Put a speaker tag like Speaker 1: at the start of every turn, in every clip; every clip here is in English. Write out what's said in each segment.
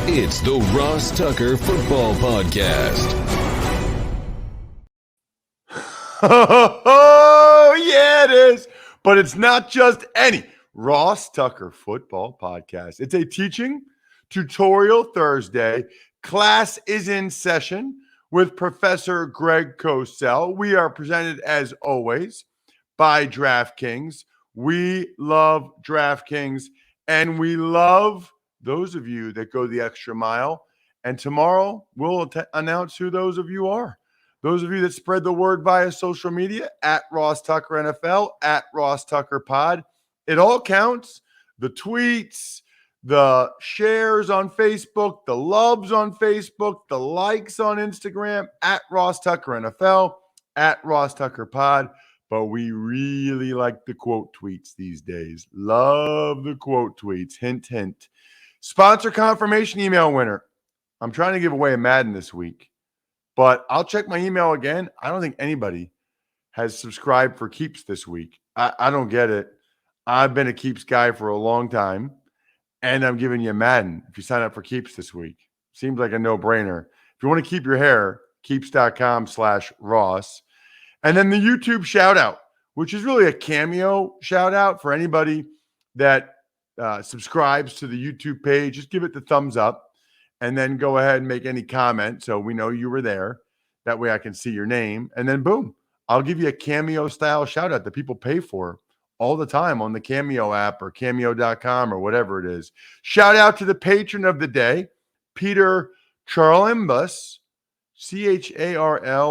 Speaker 1: It's the Ross Tucker Football Podcast.
Speaker 2: Oh, yeah, it is. But it's not just any Ross Tucker Football Podcast. It's a teaching tutorial Thursday. Class is in session with Professor Greg Cosell. We are presented, as always, by DraftKings. We love DraftKings, and we love those of you that go the extra mile. And tomorrow, we'll announce who those of you are. Those of you that spread the word via social media, at Ross Tucker NFL, at Ross Tucker Pod. It all counts. The tweets, the shares on Facebook, the loves on Facebook, the likes on Instagram, at Ross Tucker NFL, at Ross Tucker Pod. But we really like the quote tweets these days. Love the quote tweets. Hint, hint. Sponsor confirmation email winner. I'm trying to give away a Madden this week, but I'll check my email again. I don't think anybody has subscribed for Keeps this week. I don't get it. I've been a Keeps guy for a long time, and I'm giving you a Madden if you sign up for Keeps this week. Seems like a no-brainer. If you want to keep your hair, keeps.com/Ross. And then the YouTube shout-out, which is really a cameo shout-out for anybody that subscribes to the YouTube page. Just give it the thumbs up and then go ahead and make any comment so we know you were there. That way I can see your name. And then boom, I'll give you a cameo style shout out that people pay for all the time on the Cameo app or cameo.com or whatever it is. Shout out to the patron of the day, Peter Charlembus, Charlmbous.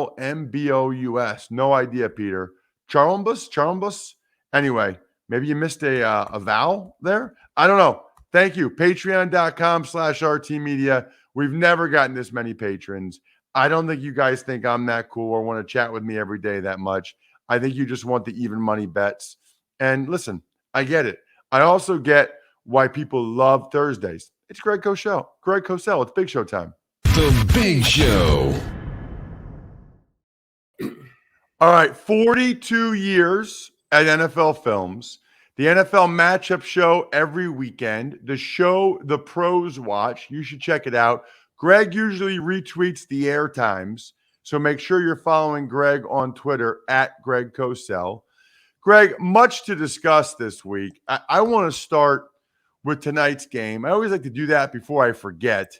Speaker 2: No idea, Peter. Charlembus. Anyway, maybe you missed a vowel there. I don't know. Thank you. Patreon.com/RT Media. We've never gotten this many patrons. I don't think you guys think I'm that cool or want to chat with me every day that much. I think you just want the even money bets. And listen, I get it. I also get why people love Thursdays. It's Greg Cosell. It's Big Show time.
Speaker 1: The Big Show.
Speaker 2: All right, 42 years at NFL Films. The NFL matchup show every weekend. The show the pros watch. You should check it out. Greg usually retweets the air times, so make sure you're following Greg on Twitter at Greg Cosell. Greg, much to discuss this week. I want to start with tonight's game. I always like to do that before I forget.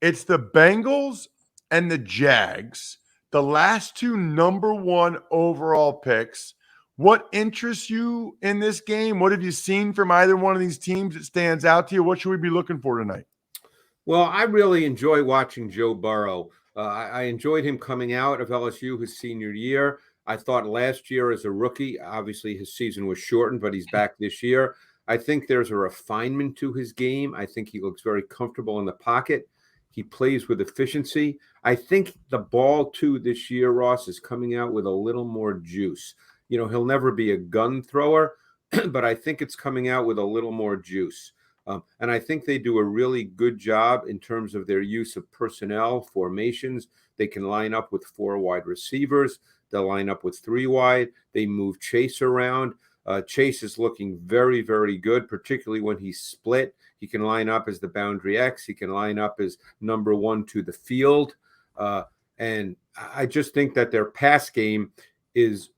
Speaker 2: It's the Bengals and the Jags, the last two number one overall picks. What interests you in this game? What have you seen from either one of these teams that stands out to you? What should we be looking for tonight?
Speaker 3: Well, I really enjoy watching Joe Burrow. I enjoyed him coming out of LSU his senior year. I thought last year as a rookie, obviously his season was shortened, but he's back this year. I think there's a refinement to his game. I think he looks very comfortable in the pocket. He plays with efficiency. I think the ball, too, this year, Ross, is coming out with a little more juice. You know, he'll never be a gun thrower, but I think it's coming out with a little more juice. And I think they do a really good job in terms of their use of personnel, formations. They can line up with 4 wide receivers. They'll line up with 3 wide. They move Chase around. Chase is looking very, very good, particularly when he's split. He can line up as the boundary X. He can line up as number 1 to the field. And I just think that their pass game is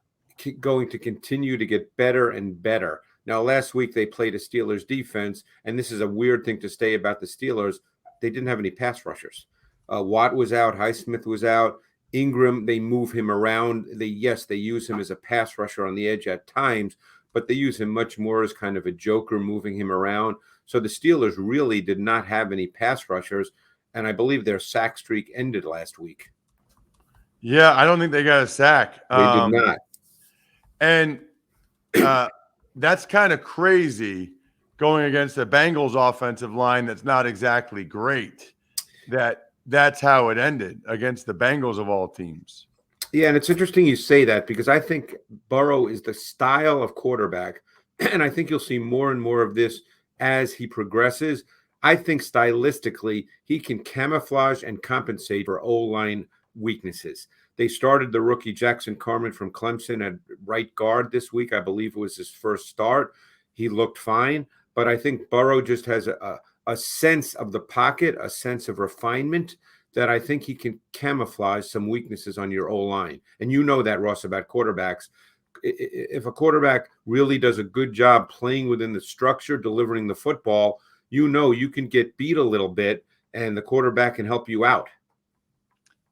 Speaker 3: going to continue to get better and better. Now, last week they played a Steelers defense, and this is a weird thing to say about the Steelers. They didn't have any pass rushers. Watt was out. Highsmith was out. Ingram, they move him around. They use him as a pass rusher on the edge at times, but they use him much more as kind of a joker, moving him around. So the Steelers really did not have any pass rushers, and I believe their sack streak ended last week.
Speaker 2: Yeah, I don't think they got a sack.
Speaker 3: They did not.
Speaker 2: And that's kind of crazy going against the Bengals offensive line that's not exactly great. That's how it ended against the Bengals of all teams.
Speaker 3: Yeah, and it's interesting you say that because I think Burrow is the style of quarterback, and I think you'll see more and more of this as he progresses. I think stylistically he can camouflage and compensate for O-line weaknesses. They started the rookie Jackson Carman from Clemson at right guard this week. I believe it was his first start. He looked fine, but I think Burrow just has a a sense of the pocket, a sense of refinement that I think he can camouflage some weaknesses on your O-line. And you know that, Ross, about quarterbacks. If a quarterback really does a good job playing within the structure, delivering the football, you know you can get beat a little bit and the quarterback can help you out.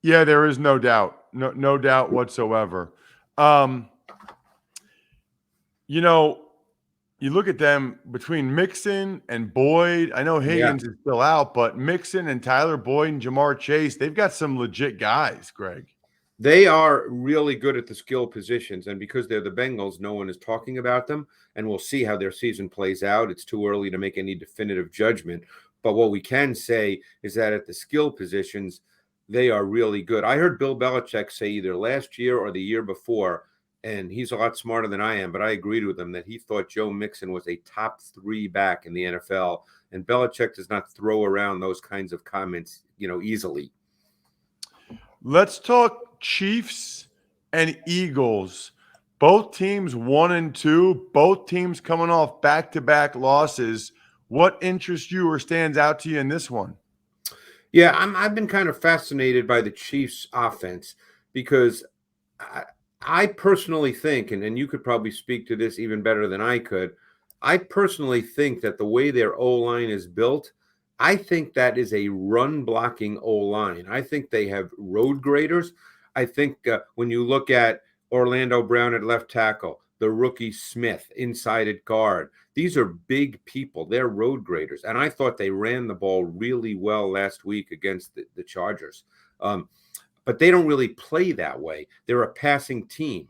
Speaker 2: Yeah, there is no doubt. No doubt whatsoever. You know, you look at them between Mixon and Boyd. I know Higgins is still out, but Mixon and Tyler Boyd and Jamar Chase, they've got some legit guys, Greg.
Speaker 3: They are really good at the skill positions, and because they're the Bengals, no one is talking about them, and we'll see how their season plays out. It's too early to make any definitive judgment, but what we can say is that at the skill positions, they are really good. I heard Bill Belichick say either last year or the year before, and he's a lot smarter than I am, but I agreed with him that he thought Joe Mixon was a top 3 back in the NFL, and Belichick does not throw around those kinds of comments, easily.
Speaker 2: Let's talk Chiefs and Eagles. Both teams 1-2, both teams coming off back-to-back losses. What interests you or stands out to you in this one?
Speaker 3: Yeah, I've been kind of fascinated by the Chiefs' offense because I personally think, and you could probably speak to this even better than I could, I personally think that the way their O-line is built, I think that is a run-blocking O-line. I think they have road graders. I think when you look at Orlando Brown at left tackle, the rookie Smith inside at guard, these are big people. They're road graders. And I thought they ran the ball really well last week against the Chargers. But they don't really play that way. They're a passing team.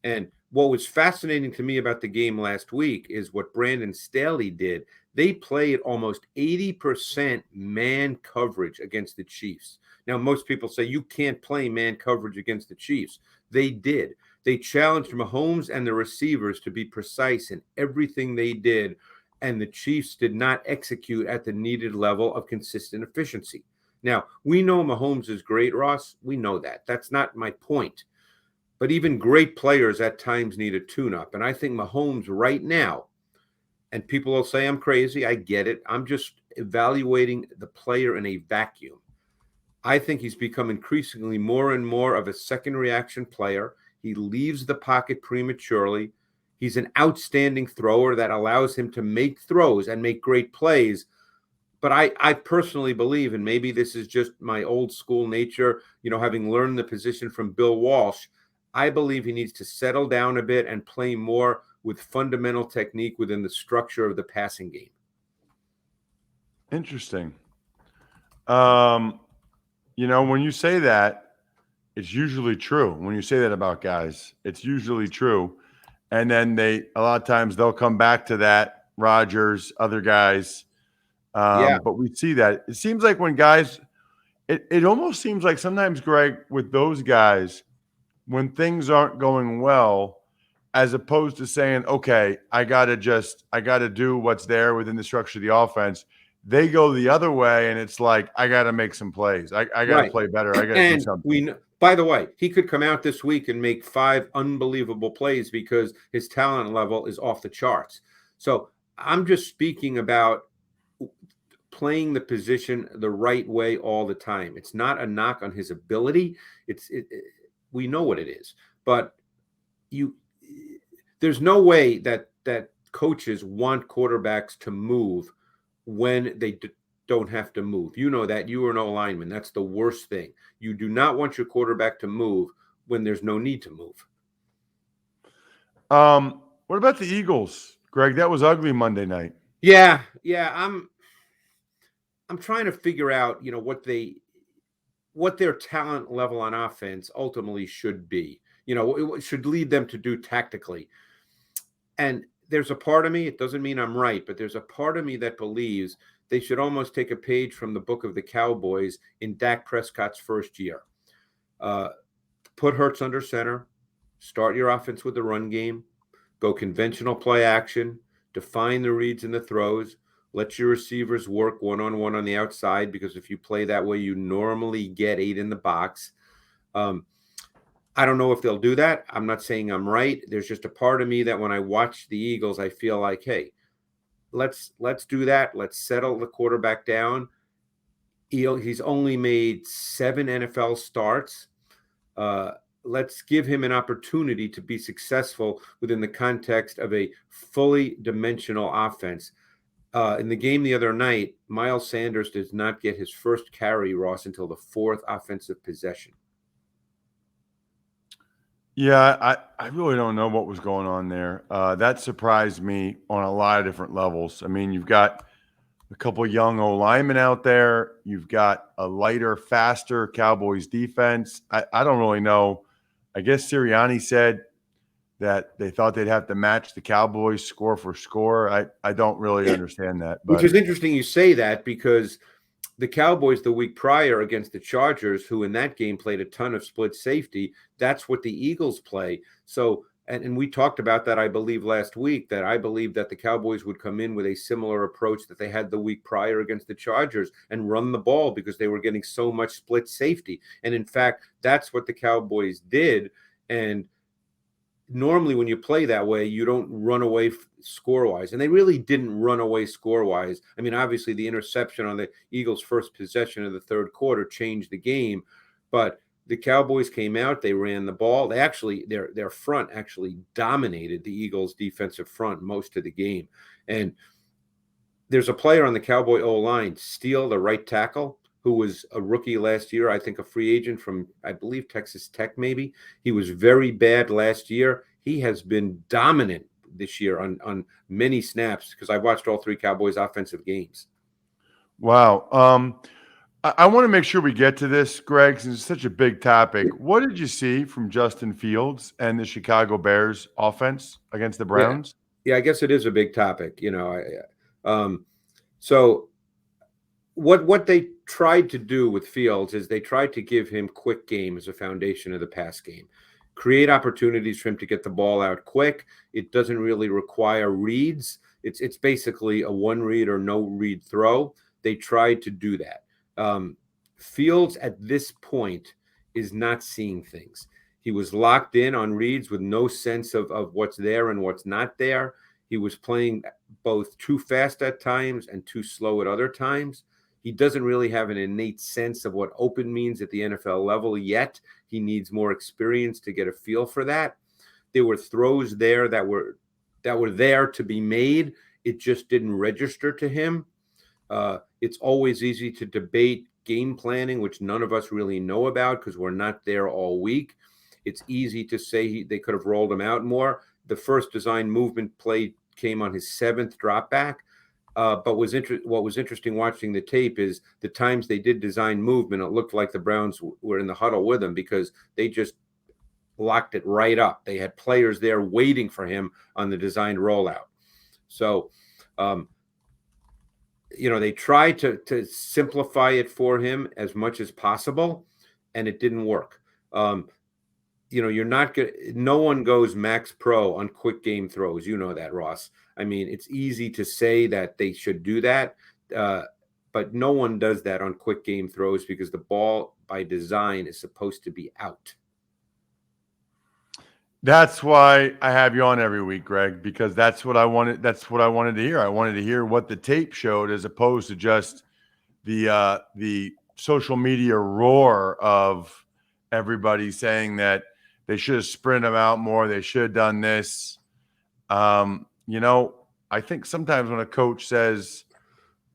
Speaker 3: And what was fascinating to me about the game last week is what Brandon Staley did. They played almost 80% man coverage against the Chiefs. Now, most people say you can't play man coverage against the Chiefs. They did. They challenged Mahomes and the receivers to be precise in everything they did, and the Chiefs did not execute at the needed level of consistent efficiency. Now, we know Mahomes is great, Ross. We know that. That's not my point. But even great players at times need a tune-up, and I think Mahomes right now, and people will say I'm crazy. I get it. I'm just evaluating the player in a vacuum. I think he's become increasingly more and more of a second reaction player. He leaves the pocket prematurely. He's an outstanding thrower that allows him to make throws and make great plays. But I personally believe, and maybe this is just my old school nature, having learned the position from Bill Walsh, I believe he needs to settle down a bit and play more with fundamental technique within the structure of the passing game.
Speaker 2: Interesting. When you say that, it's usually true. When you say that about guys, it's usually true. And then a lot of times they'll come back to that, Rodgers, other guys. But we see that. It seems like when guys, it almost seems like sometimes, Greg, with those guys, when things aren't going well, as opposed to saying, okay, I got to do what's there within the structure of the offense, they go the other way, and it's like, I got to make some plays. I got to play better. I got to do something.
Speaker 3: By the way, he could come out this week and make 5 unbelievable plays because his talent level is off the charts. So I'm just speaking about playing the position the right way all the time. It's not a knock on his ability. We know what it is, but there's no way that coaches want quarterbacks to move when they don't have to move. You know that. You are no lineman. That's the worst thing. You do not want your quarterback to move when there's no need to move.
Speaker 2: What about the Eagles, Greg? That was ugly Monday night.
Speaker 3: Yeah. I'm trying to figure out, what their talent level on offense ultimately should be. It should lead them to do tactically. And there's a part of me, it doesn't mean I'm right, but there's a part of me that believes they should almost take a page from the book of the Cowboys in Dak Prescott's first year. Put Hurts under center, start your offense with the run game, go conventional play action, define the reads and the throws, let your receivers work one-on-one on the outside, because if you play that way, you normally get 8 in the box. I don't know if they'll do that. I'm not saying I'm right. There's just a part of me that when I watch the Eagles, I feel like, hey, let's do that. Let's settle the quarterback down. He's only made 7 NFL starts. Let's give him an opportunity to be successful within the context of a fully dimensional offense. In the game the other night, Miles Sanders does not get his first carry, Ross, until the 4th offensive possession.
Speaker 2: Yeah, I really don't know what was going on there. That surprised me on a lot of different levels. I mean, you've got a couple of young O-linemen out there. You've got a lighter, faster Cowboys defense. I don't really know. I guess Sirianni said that they thought they'd have to match the Cowboys score for score. I don't really understand that. But
Speaker 3: which is interesting you say that, because the Cowboys the week prior against the Chargers, who in that game played a ton of split safety, that's what the Eagles play. So, and we talked about that, I believe, last week, that I believe that the Cowboys would come in with a similar approach that they had the week prior against the Chargers and run the ball because they were getting so much split safety. And in fact, that's what the Cowboys did. And normally when you play that way, you don't run away score-wise. And they really didn't run away score-wise. I mean, obviously the interception on the Eagles' first possession of the third quarter changed the game. But the Cowboys came out, they ran the ball. They actually, their front actually dominated the Eagles' defensive front most of the game. And there's a player on the Cowboy O-line, Steele, the right tackle, who was a rookie last year, I think a free agent from, I believe, Texas Tech maybe. He was very bad last year. He has been dominant this year on many snaps, because I watched all 3 Cowboys offensive games.
Speaker 2: Wow. I want to make sure we get to this, Greg, since it's such a big topic. What did you see from Justin Fields and the Chicago Bears offense against the Browns?
Speaker 3: Yeah, I guess it is a big topic. So what they tried to do with Fields is they tried to give him quick game as a foundation of the pass game, create opportunities for him to get the ball out quick. It doesn't really require reads. It's basically a one read or no read throw. They tried to do that. Fields at this point is not seeing things. He was locked in on reads with no sense of what's there and what's not there. He was playing both too fast at times and too slow at other times. He doesn't really have an innate sense of what open means at the NFL level yet. He needs more experience to get a feel for that. There were throws there that were there to be made. It just didn't register to him. It's always easy to debate game planning, which none of us really know about because we're not there all week. It's easy to say they could have rolled him out more. The first design movement play came on his 7th drop back. But what was interesting watching the tape is the times they did design movement, it looked like the Browns were in the huddle with him because they just locked it right up. They had players there waiting for him on the designed rollout. So, they tried to simplify it for him as much as possible, and it didn't work. You're not good. No one goes max pro on quick game throws. You know that, Ross. I mean, it's easy to say that they should do that, but no one does that on quick game throws because the ball by design is supposed to be out.
Speaker 2: That's why I have you on every week, Greg, because that's what I wanted. That's what I wanted to hear. I wanted to hear what the tape showed as opposed to just the social media roar of everybody saying that they should have sprinted them out more. They should have done this. I think sometimes when a coach says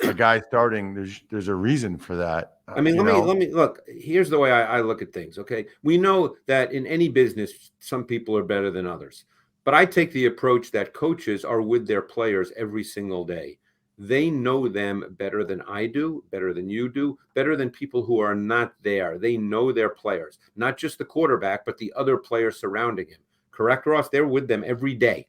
Speaker 2: a guy starting, there's a reason for that.
Speaker 3: I mean, let me look. Here's the way I look at things. Okay, we know that in any business, some people are better than others, but I take the approach that coaches are with their players every single day. They know them better than I do, better than you do, better than people who are not there. They know their players, not just the quarterback, but the other players surrounding him. Correct, Ross? They're with them every day.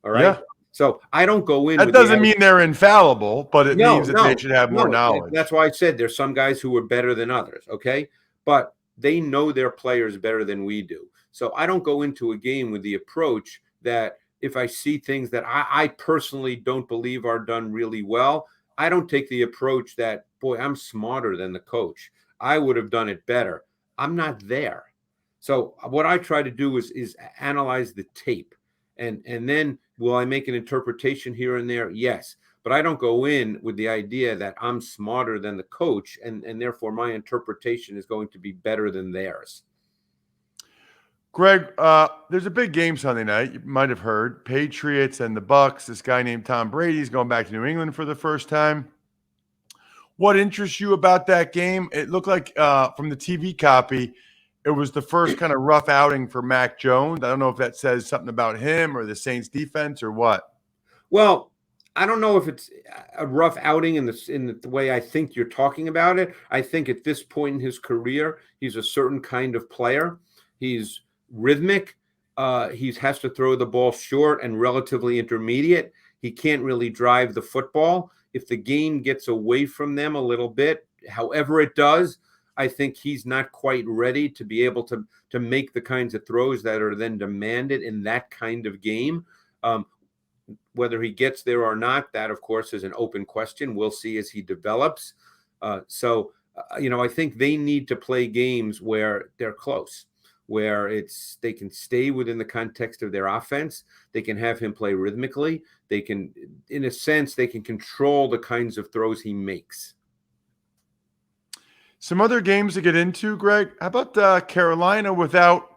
Speaker 3: All right. Yeah. So I don't go in.
Speaker 2: That doesn't mean they're infallible, but it means that they should have more knowledge.
Speaker 3: That's why I said there's some guys who are better than others. Okay. But they know their players better than we do. So I don't go into a game with the approach that if I see things that I personally don't believe are done really well, I don't take the approach that, boy, I'm smarter than the coach. I would have done it better. I'm not there. So what I try to do is analyze the tape. And then will I make an interpretation here and there? Yes. but I don't go in with the idea that I'm smarter than the coach, and therefore my interpretation is going to be better than theirs.
Speaker 2: Greg, there's a big game Sunday night. You might have heard Patriots and the Bucs. This guy named Tom Brady's going back to New England for the first time. What interests you about that game? It looked like from the TV copy, it was the first kind of rough outing for Mac Jones. I don't know if that says something about him or the Saints defense or what.
Speaker 3: Well, I don't know if it's a rough outing in the way I think you're talking about it. I think at this point in his career, he's a certain kind of player. He's rhythmic. He has to throw the ball short and relatively intermediate. He can't really drive the football. If the game gets away from them a little bit, however it does, I think he's not quite ready to be able to make the kinds of throws that are then demanded in that kind of game. Whether he gets there or not, that, of course, is an open question. We'll see as he develops. I think they need to play games where they're close, where they can stay within the context of their offense. They can have him play rhythmically. They can, in a sense, they can control the kinds of throws he makes.
Speaker 2: Some other games to get into, Greg. How about Carolina without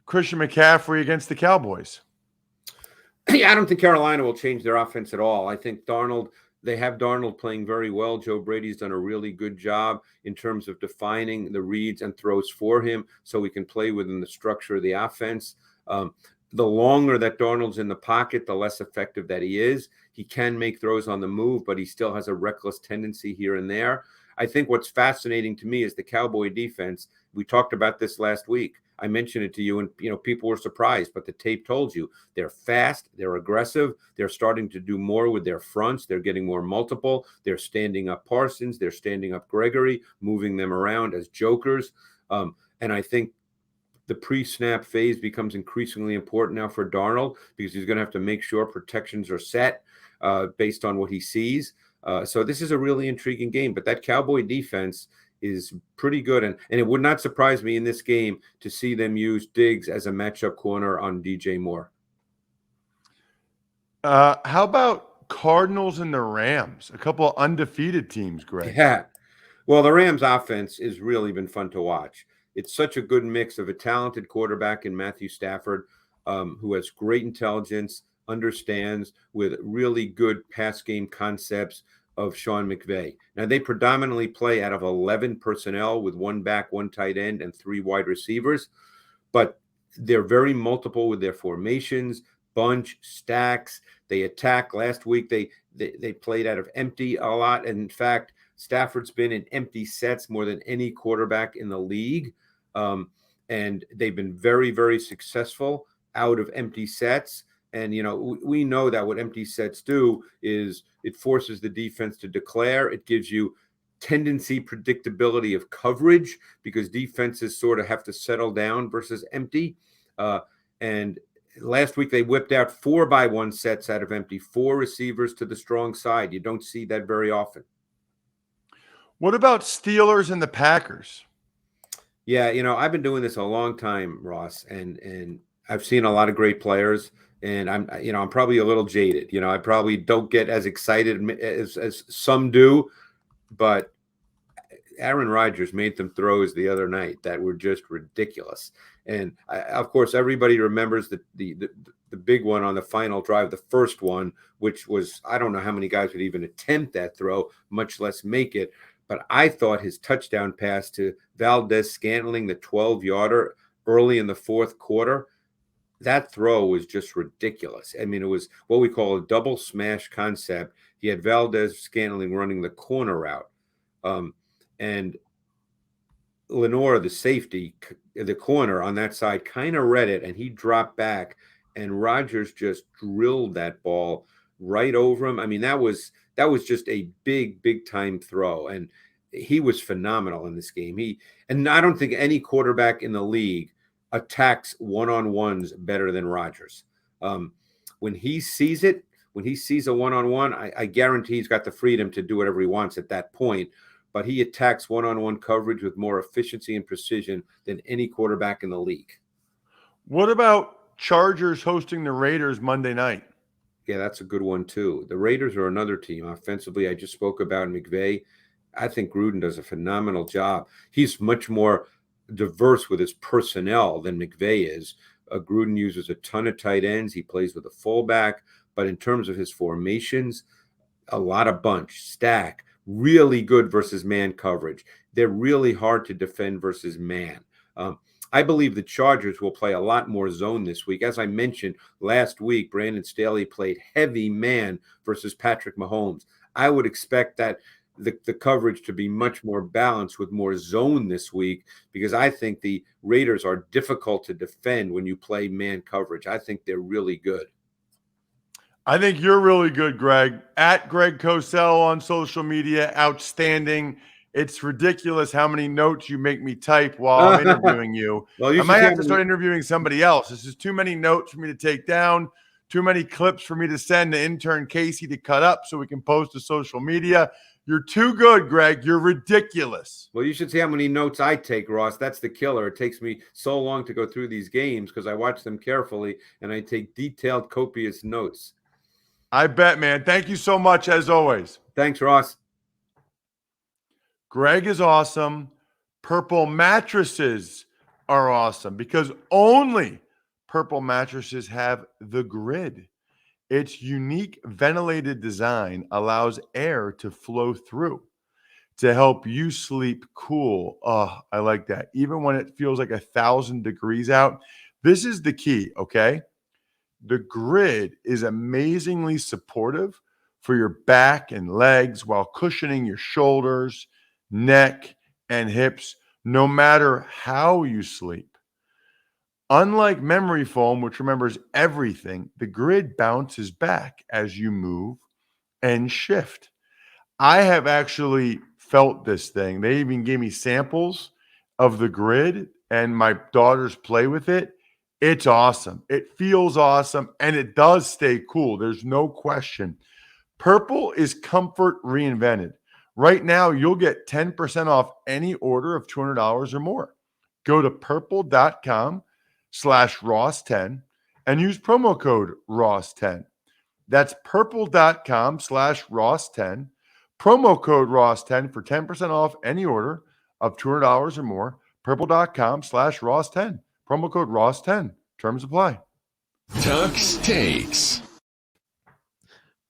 Speaker 2: Christian McCaffrey against the Cowboys?
Speaker 3: Yeah, I don't think Carolina will change their offense at all. I think they have Darnold playing very well. Joe Brady's done a really good job in terms of defining the reads and throws for him so he can play within the structure of the offense. The longer that Darnold's in the pocket, the less effective that he is. He can make throws on the move, but he still has a reckless tendency here and there. I think what's fascinating to me is the Cowboy defense. We talked about this last week. I mentioned it to you, and people were surprised, but the tape told you they're fast, they're aggressive, they're starting to do more with their fronts, they're getting more multiple, they're standing up Parsons, they're standing up Gregory, moving them around as jokers. And I think the pre-snap phase becomes increasingly important now for Darnold because he's going to have to make sure protections are set based on what he sees. So this is a really intriguing game, but that Cowboy defense is pretty good. And it would not surprise me in this game to see them use Diggs as a matchup corner on DJ Moore.
Speaker 2: How about Cardinals and the Rams? A couple of undefeated teams, Greg.
Speaker 3: Yeah. Well, the Rams offense has really been fun to watch. It's such a good mix of a talented quarterback in Matthew Stafford, who has great intelligence, understands with really good pass game concepts of Sean McVay. Now, they predominantly play out of 11 personnel with one back, one tight end, and 3 wide receivers, but they're very multiple with their formations, bunch, stacks. They attack. Last week, they played out of empty a lot. And in fact, Stafford's been in empty sets more than any quarterback in the league. And they've been very, very successful out of empty sets. And, we know that what empty sets do is it forces the defense to declare. It gives you tendency predictability of coverage because defenses sort of have to settle down versus empty. And last week they whipped out 4-by-1 sets out of empty, 4 receivers to the strong side. You don't see that very often.
Speaker 2: What about Steelers and the Packers?
Speaker 3: Yeah, I've been doing this a long time, Ross, and I've seen a lot of great players. And I'm probably a little jaded. I probably don't get as excited as some do, but Aaron Rodgers made some throws the other night that were just ridiculous. And of course, everybody remembers the big one on the final drive, the first one, which was, I don't know how many guys would even attempt that throw, much less make it. But I thought his touchdown pass to Valdez-Scantling, the 12-yarder early in the fourth quarter, that throw was just ridiculous. I mean, it was what we call a double smash concept. He had Valdez-Scantling running the corner route. And Lenore, the safety, the corner on that side, kind of read it, and he dropped back, and Rodgers just drilled that ball right over him. I mean, that was just a big time throw, and he was phenomenal in this game. And I don't think any quarterback in the league attacks one-on-ones better than Rodgers. When he sees it, when he sees a one-on-one, I guarantee he's got the freedom to do whatever he wants at that point. But he attacks one-on-one coverage with more efficiency and precision than any quarterback in the league.
Speaker 2: What about Chargers hosting the Raiders Monday night?
Speaker 3: Yeah, that's a good one too. The Raiders are another team. Offensively, I just spoke about McVay. I think Gruden does a phenomenal job. He's much more diverse with his personnel than McVay is. Gruden uses a ton of tight ends. He plays with a fullback, but in terms of his formations, a lot of bunch, stack, really good versus man coverage. They're really hard to defend versus man. I believe the Chargers will play a lot more zone this week. As I mentioned last week, Brandon Staley played heavy man versus Patrick Mahomes. I would expect that the coverage to be much more balanced with more zone this week, because I think the Raiders are difficult to defend when you play man coverage. I think they're really good.
Speaker 2: I think you're really good, Greg. At Greg Cosell on social media, outstanding. It's ridiculous how many notes you make me type while I'm interviewing you.
Speaker 3: Well, you
Speaker 2: I
Speaker 3: should
Speaker 2: might
Speaker 3: see
Speaker 2: have
Speaker 3: how
Speaker 2: to
Speaker 3: many-
Speaker 2: start interviewing somebody else. This is too many notes for me to take down, too many clips for me to send to intern Casey to cut up so we can post to social media. You're too good, Greg. You're ridiculous.
Speaker 3: Well, you should see how many notes I take, Ross. That's the killer. It takes me so long to go through these games because I watch them carefully and I take detailed, copious notes.
Speaker 2: I bet, man. Thank you so much, as always.
Speaker 3: Thanks, Ross.
Speaker 2: Greg is awesome. Purple mattresses are awesome because only Purple mattresses have the grid. Its unique ventilated design allows air to flow through to help you sleep cool. Oh, I like that. Even when it feels like 1,000 degrees out. This is the key, okay? The grid is amazingly supportive for your back and legs while cushioning your shoulders, neck, and hips, no matter how you sleep. Unlike memory foam, which remembers everything, the grid bounces back as you move and shift. I have actually felt this thing. They even gave me samples of the grid, and my daughters play with it. It's awesome. It feels awesome, and it does stay cool. There's no question. Purple is comfort reinvented. Right now, you'll get 10% off any order of $200 or more. Go to purple.com/Ross10 and use promo code Ross10. That's purple.com/Ross10. Promo code Ross10 for 10% off any order of $200 or more. Purple.com/Ross10. Promo code Ross10. Terms apply.
Speaker 1: Tuck's Takes.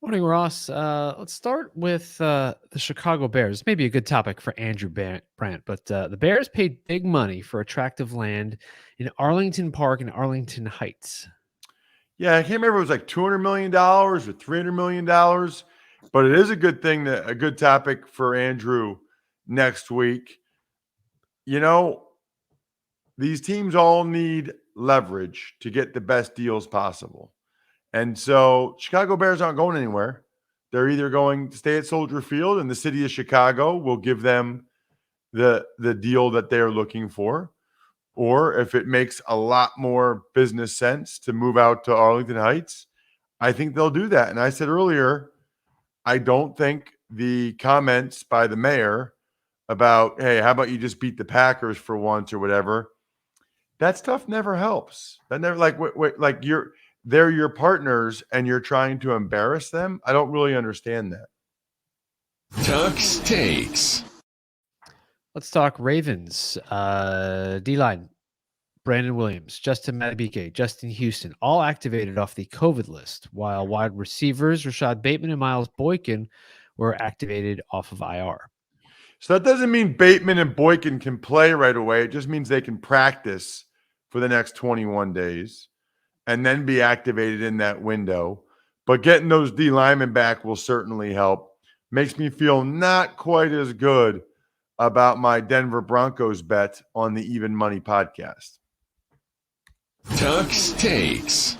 Speaker 4: Morning, Ross. Let's start with the Chicago Bears. Maybe a good topic for Andrew Brandt, but the Bears paid big money for attractive land in Arlington Park and Arlington Heights.
Speaker 2: Yeah, I can't remember if it was like $200 million or $300 million, but it is a good thing, a good topic for Andrew next week. You know, these teams all need leverage to get the best deals possible. And so Chicago Bears aren't going anywhere. They're either going to stay at Soldier Field and the city of Chicago will give them the deal that they're looking for, or if it makes a lot more business sense to move out to Arlington Heights, I think they'll do that. And I said earlier, I don't think the comments by the mayor about, hey, how about you just beat the Packers for once or whatever, that stuff never helps. That never, like they're your partners and you're trying to embarrass them. I don't really understand that.
Speaker 1: Tuck's Takes.
Speaker 4: Let's talk Ravens. D-line, Brandon Williams, Justin Madubuike, Justin Houston, all activated off the COVID list, while wide receivers Rashad Bateman and Miles Boykin were activated off of IR.
Speaker 2: So that doesn't mean Bateman and Boykin can play right away. It just means they can practice for the next 21 days and then be activated in that window. But getting those D linemen back will certainly help. Makes me feel not quite as good about my Denver Broncos bet on the Even Money podcast.
Speaker 1: Tuck's Takes.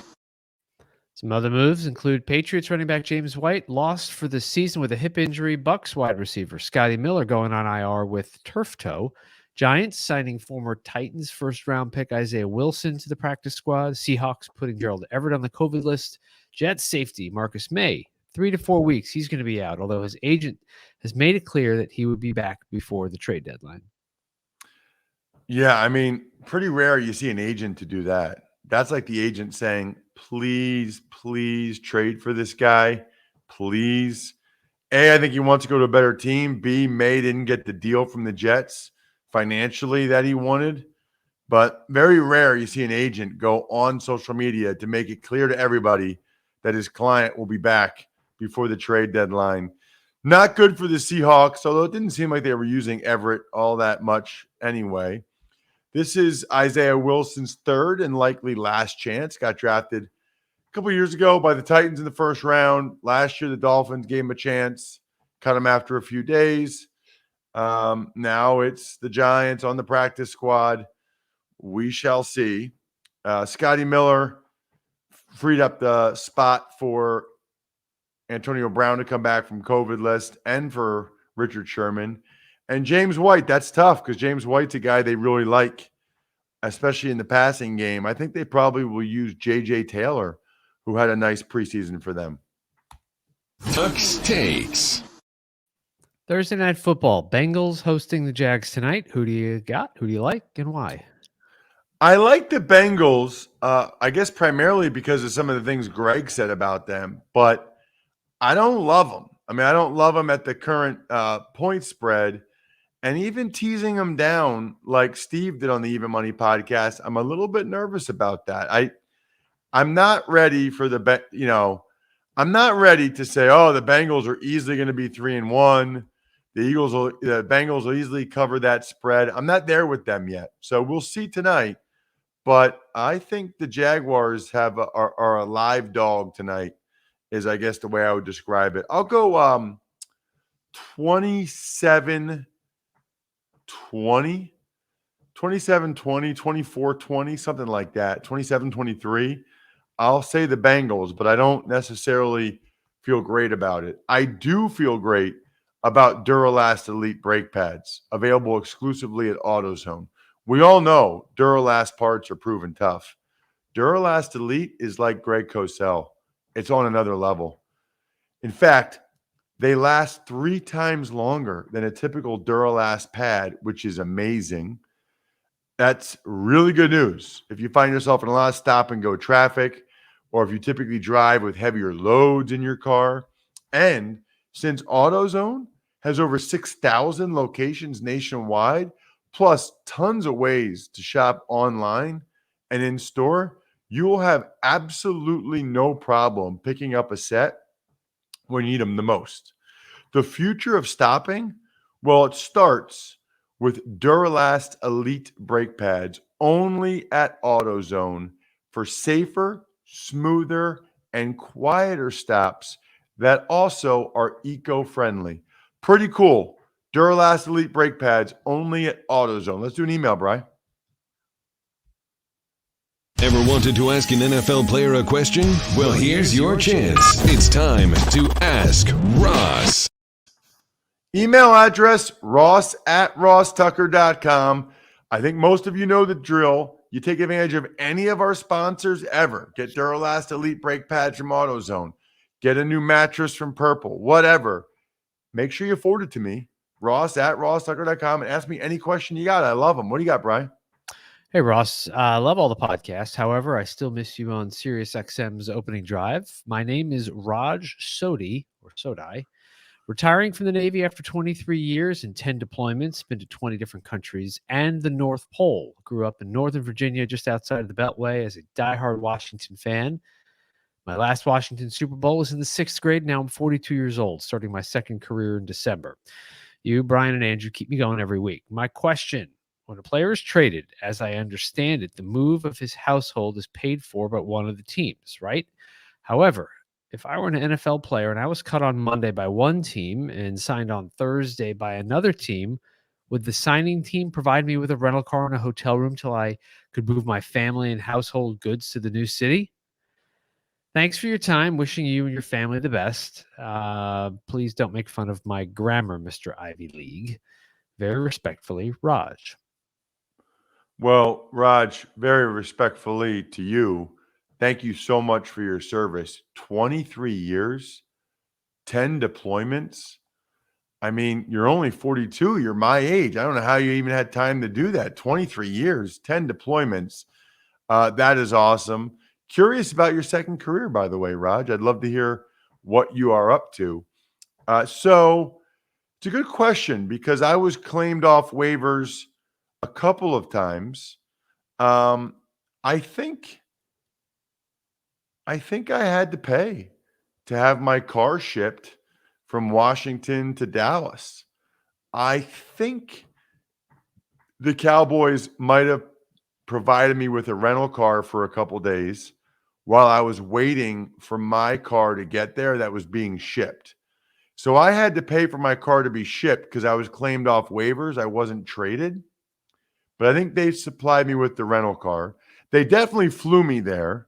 Speaker 4: Some other moves include Patriots running back James White lost for the season with a hip injury. Bucks wide receiver Scotty Miller going on IR with turf toe. Giants signing former Titans first-round pick Isaiah Wilson to the practice squad. Seahawks putting Gerald Everett on the COVID list. Jets safety Marcus May, 3 to 4 weeks. He's going to be out, although his agent has made it clear that he would be back before the trade deadline.
Speaker 2: Yeah, I mean, pretty rare you see an agent to do that. That's like the agent saying, please, please trade for this guy. Please. A, I think he wants to go to a better team. B, May didn't get the deal from the Jets financially that he wanted. But very rare you see an agent go on social media to make it clear to everybody that his client will be back before the trade deadline. Not good for the Seahawks, although it didn't seem like they were using Everett all that much anyway. This is Isaiah Wilson's third and likely last chance. Got drafted a couple years ago by the Titans in the first round. Last year, the Dolphins gave him a chance, cut him after a few days. Now it's the Giants on the practice squad. We shall see. Scotty Miller freed up the spot for Antonio Brown to come back from COVID list and for Richard Sherman. And James White, that's tough because James White's a guy they really like, especially in the passing game. I think they probably will use J.J. Taylor, who had a nice preseason for them.
Speaker 1: Tuck's Takes.
Speaker 4: Thursday Night Football. Bengals hosting the Jags tonight. Who do you got? Who do you like and why?
Speaker 2: I like the Bengals, I guess primarily because of some of the things Greg said about them, but I don't love them. I mean, I don't love them at the current point spread, and even teasing them down like Steve did on the Even Money podcast. I'm a little bit nervous about that. I'm not ready for I'm not ready to say, oh, the Bengals are easily going to be 3-1. The Bengals will easily cover that spread. I'm not there with them yet, so we'll see tonight. But I think the Jaguars are a live dog tonight, is I guess the way I would describe it. I'll go 27-20, 27-20, 24-20, something like that, 27-23. I'll say the Bengals, but I don't necessarily feel great about it. I do feel great about Duralast Elite brake pads, available exclusively at AutoZone. We all know Duralast parts are proven tough. Duralast Elite is like Greg Cosell. It's on another level. In fact, they last 3 times longer than a typical Duralast pad, which is amazing. That's really good news. If you find yourself in a lot of stop-and-go traffic, or if you typically drive with heavier loads in your car. And since AutoZone has over 6,000 locations nationwide, plus tons of ways to shop online and in store, you will have absolutely no problem picking up a set when you need them the most. The future of stopping, well, it starts with Duralast Elite brake pads only at AutoZone for safer, smoother, and quieter stops that also are eco-friendly. Pretty cool. Duralast Elite brake pads only at AutoZone. Let's do an email, Bri.
Speaker 1: Ever wanted to ask an NFL player a question? Well, here's your chance. It's time to Ask Ross.
Speaker 2: Email address, ross@rosstucker.com. I think most of you know the drill. You take advantage of any of our sponsors ever. Get Duralast Elite brake pads from AutoZone. Get a new mattress from Purple. Whatever. Make sure you forward it to me, ross@rosstucker.com, and ask me any question you got. I love them. What do you got, Brian?
Speaker 4: Hey, Ross. I love all the podcasts. However, I still miss you on SiriusXM's opening drive. My name is Raj Sodhi, or Sodai. Retiring from the Navy after 23 years and 10 deployments, been to 20 different countries, and the North Pole. Grew up in Northern Virginia, just outside of the Beltway, as a diehard Washington fan. My last Washington Super Bowl was in the 6th grade. Now I'm 42 years old, starting my second career in December. You, Brian, and Andrew keep me going every week. My question: when a player is traded, as I understand it, the move of his household is paid for by one of the teams, right? However, if I were an NFL player and I was cut on Monday by one team and signed on Thursday by another team, would the signing team provide me with a rental car and a hotel room till I could move my family and household goods to the new city? Thanks for your time. Wishing you and your family the best. Please don't make fun of my grammar, Mr. Ivy League. Very respectfully, Raj.
Speaker 2: Well, Raj, very respectfully to you, thank you so much for your service. 23 years, 10 deployments. I mean, you're only 42. You're my age. I don't know how you even had time to do that. 23 years, 10 deployments. That is awesome. Curious about your second career, by the way, Raj. I'd love to hear what you are up to. So it's a good question because I was claimed off waivers a couple of times. I think I had to pay to have my car shipped from Washington to Dallas. I think the Cowboys might have provided me with a rental car for a couple days while I was waiting for my car to get there that was being shipped. So I had to pay for my car to be shipped because I was claimed off waivers. I wasn't traded. But I think they supplied me with the rental car. They definitely flew me there.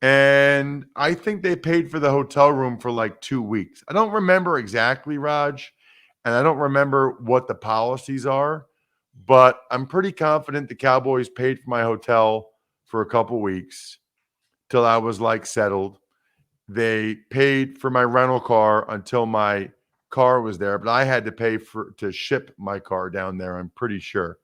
Speaker 2: And I think they paid for the hotel room for like 2 weeks. I don't remember exactly, Raj, and I don't remember what the policies are, but I'm pretty confident the Cowboys paid for my hotel for a couple weeks till I was like settled. They paid for my rental car until my car was there, but I had to pay to ship my car down there, I'm pretty sure.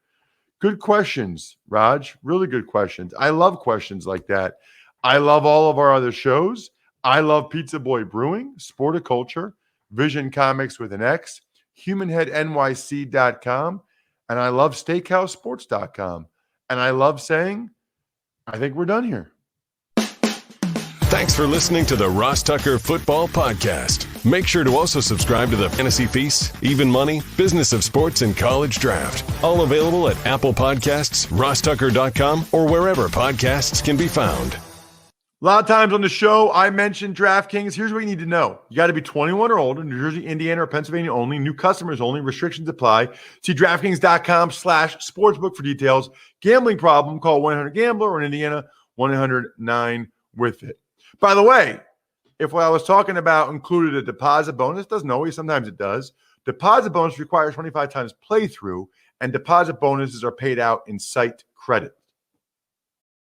Speaker 2: Good questions, Raj. Really good questions. I love questions like that. I love all of our other shows. I love Pizza Boy Brewing, Sporticulture, Vision Comics with an X, HumanHeadNYC.com, and I love SteakhouseSports.com. And I love saying, I think we're done here.
Speaker 1: Thanks for listening to the Ross Tucker Football Podcast. Make sure to also subscribe to the Fantasy Feast, Even Money, Business of Sports, and College Draft. All available at Apple Podcasts, RossTucker.com, or wherever podcasts can be found.
Speaker 2: A lot of times on the show, I mentioned DraftKings. Here's what you need to know. You got to be 21 or older, New Jersey, Indiana, or Pennsylvania only. New customers only. Restrictions apply. See DraftKings.com/sportsbook for details. Gambling problem, call 1-800-GAMBLER, or in Indiana, 1-800-9-WITH-IT. By the way, if what I was talking about included a deposit bonus, doesn't always, sometimes it does. Deposit bonus requires 25 times playthrough, and deposit bonuses are paid out in site credit.